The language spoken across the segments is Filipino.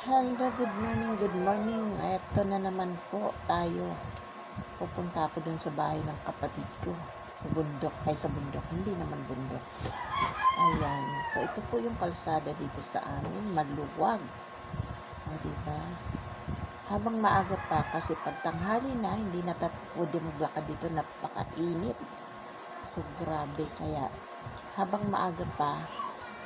Hello, good morning, good morning. Eto na naman po tayo. Pupunta ako dun sa bahay ng kapatid ko. Sa bundok, sa bundok, hindi naman bundok. Ayan, so ito po yung kalsada dito sa amin, maluwag. O, diba? Habang maaga pa, kasi pag tanghali na, hindi na tayo pwede maglakad dito, napakainit. So, grabe, kaya habang maaga pa,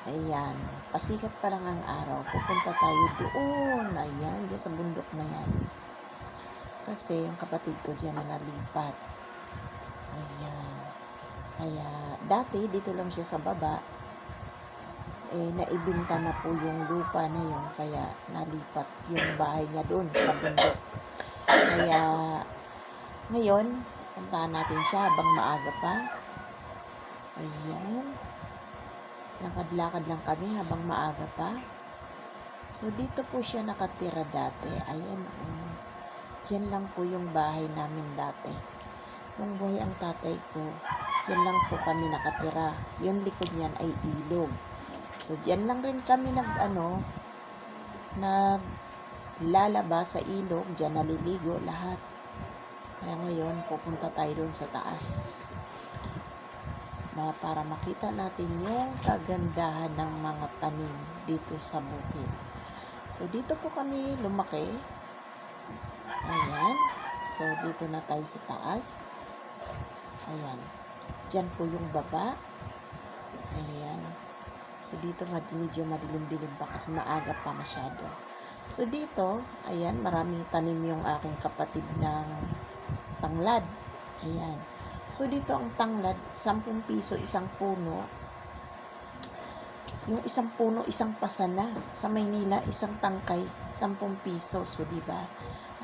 ayan, pasikat pa lang ang araw, pupunta tayo doon, ayan, dyan sa bundok na yan. Kasi yung kapatid ko dyan na nalipat. Ayan. Kaya, dati dito lang siya sa baba, naibinta na po yung lupa na yun, kaya nalipat yung bahay niya doon sa bundok. Kaya, ngayon, puntahan natin siya habang maaga pa. Ayan. Lakad-lakad lang kami habang maaga pa. So, dito po siya nakatira dati. Ayan, dyan lang po yung bahay namin dati. Nung buhay ang tatay ko, dyan lang po kami nakatira. Yung likod niyan ay ilog. So, dyan lang rin kami naglalaba sa ilog. Dyan naliligo lahat. Kaya ngayon, pupunta tayo doon sa taas. Para makita natin yung kagandahan ng mga tanim dito sa bukid. So, dito po kami lumaki. Ayan. So, dito na tayo sa taas. Ayan. Diyan po yung baba. Ayan. So, dito medyo madilim-dilim pa kasi maaga pa masyado. So, dito, ayan, maraming tanim yung aking kapatid ng tanglad. Ayan. So, dito ang tanglad, 10 piso isang puno. Yung isang puno, isang pasana. Sa Maynila, isang tangkay, 10 piso. So, diba?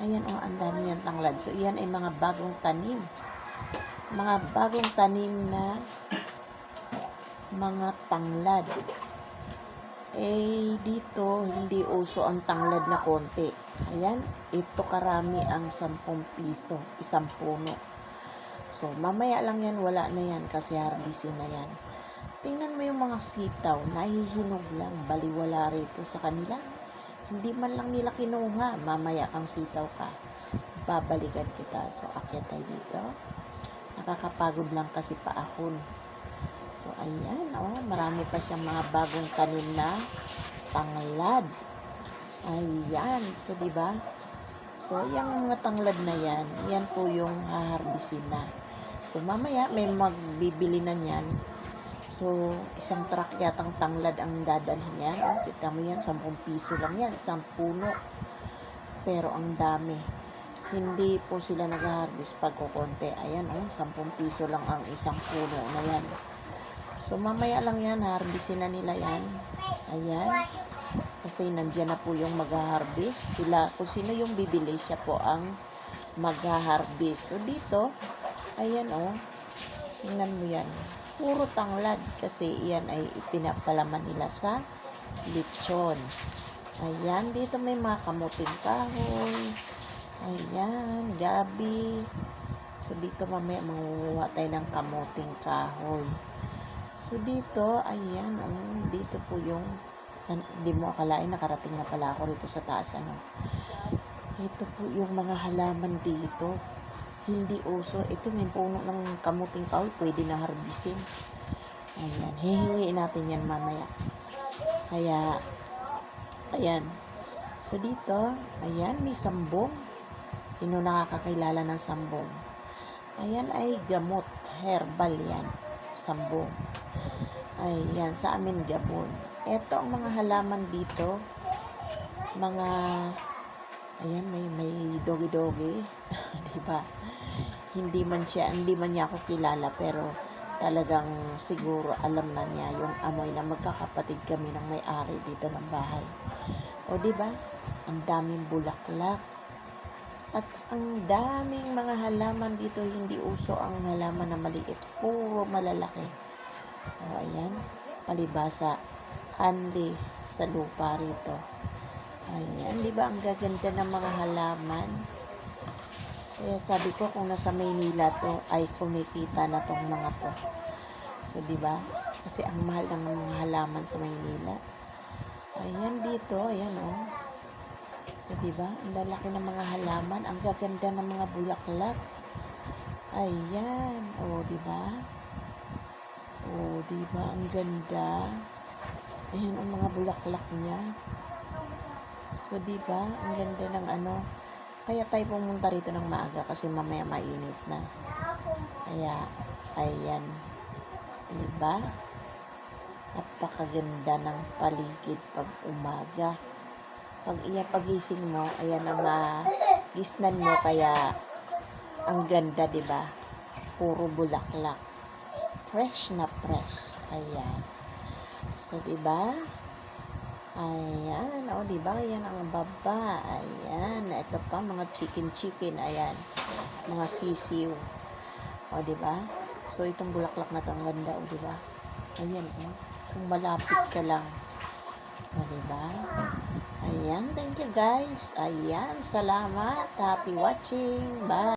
Ayan, ang dami yan tanglad. So, iyan ay mga bagong tanim. Mga bagong tanim na mga tanglad. Dito, hindi uso ang tanglad na konti. Ayan, ito karami ang 10 piso, isang puno. So, mamaya lang yan, wala na yan kasi harbisin na yan. Tingnan mo yung mga sitaw, nahihinog lang, baliwala rito sa kanila. Hindi man lang nila kinuha, mamaya kang sitaw ka. Babalikan kita. So, akyat tayo dito. Nakakapagod lang kasi paahon. So, ayan, marami pa siyang mga bagong tanim na tanglad. Ayan, so, diba? So, yung mga tanglad na yan, yan po yung haharbisin na. So, mamaya may magbibili na yan. So, isang truck yatang tanglad ang dadalhin yan. Kita mo yan, 10 piso lang yan, isang puno. Pero ang dami. Hindi po sila nag-harvest pag kukonti. Ayan, 10 piso lang ang isang puno na yan. So, mamaya lang yan, harvestin na nila yan. Ayan. Kasi nandyan na po yung mag-harvest. Sila, kung sino yung bibili, siya po ang mag-harvest. So, dito, ayan tingnan mo yan. Puro tanglad kasi yan ay pinapalaman nila sa lechon. Ayan, dito may mga kamuting kahoy. Ayan, gabi. So, dito mamaya manguha tayo ng kamuting kahoy. So, dito, ayan, dito po yung, hindi mo akalain, nakarating na pala ako rito sa taas, Ito po yung mga halaman dito. Hindi uso. Ito, may puno ng kamuting kahoy, pwede na harbisin. Ayan, hihingiin natin yan mamaya. Kaya, ayan. So, dito, ayan, may sambong. Sino nakakakilala ng sambong? Ayan ay gamot. Herbal yan. Sambong. Ayan, sa amin gabon. Ito ang mga halaman dito. Mga, ayan, may dogi-dogi. Diba? Hindi man niya ako kilala, pero talagang siguro alam na niya yung amoy na magkakapatid kami ng may-ari dito ng bahay. O, diba? Ang daming bulaklak. At ang daming mga halaman dito, hindi uso ang halaman na maliit. Puro malalaki. O, ayan. Palibasa. Anli sa lupa rito. Ayan. Diba ang gaganda ng mga halaman? Kaya sabi ko, kung nasa Maynila to, ay kumikita na tong mga to. So, diba? Kasi ang mahal ng mga halaman sa Maynila. Ayan dito. Ayan, So, di ba? Ang lalaki ng mga halaman, ang gaganda ng mga bulaklak. Ayan, o, di ba? O, di ba? Ang ganda. Ayan ang mga bulaklak niya. So, di ba? Ang ganda ng ano. Kaya tayo pumunta rito ng maaga kasi mamaya mainit na. Kaya, ayan. Di ba? Napakaganda ng paligid pag umaga. Pag pagising mo, ayan ang gisnan mo, kaya ang ganda, di ba? Puro bulaklak. Fresh na fresh. Ayan. So, di ba? Ayan, o, di ba? Ayan ang baba. Ayan, ito pa mga chicken. Ayan, mga sisiw. O, di ba? So, itong bulaklak na 'to, ang ganda, o, di ba? Ayan, o. Kung malapit ka lang. O, di ba? Ayan, thank you guys. Ayan, salamat. Happy watching. Bye.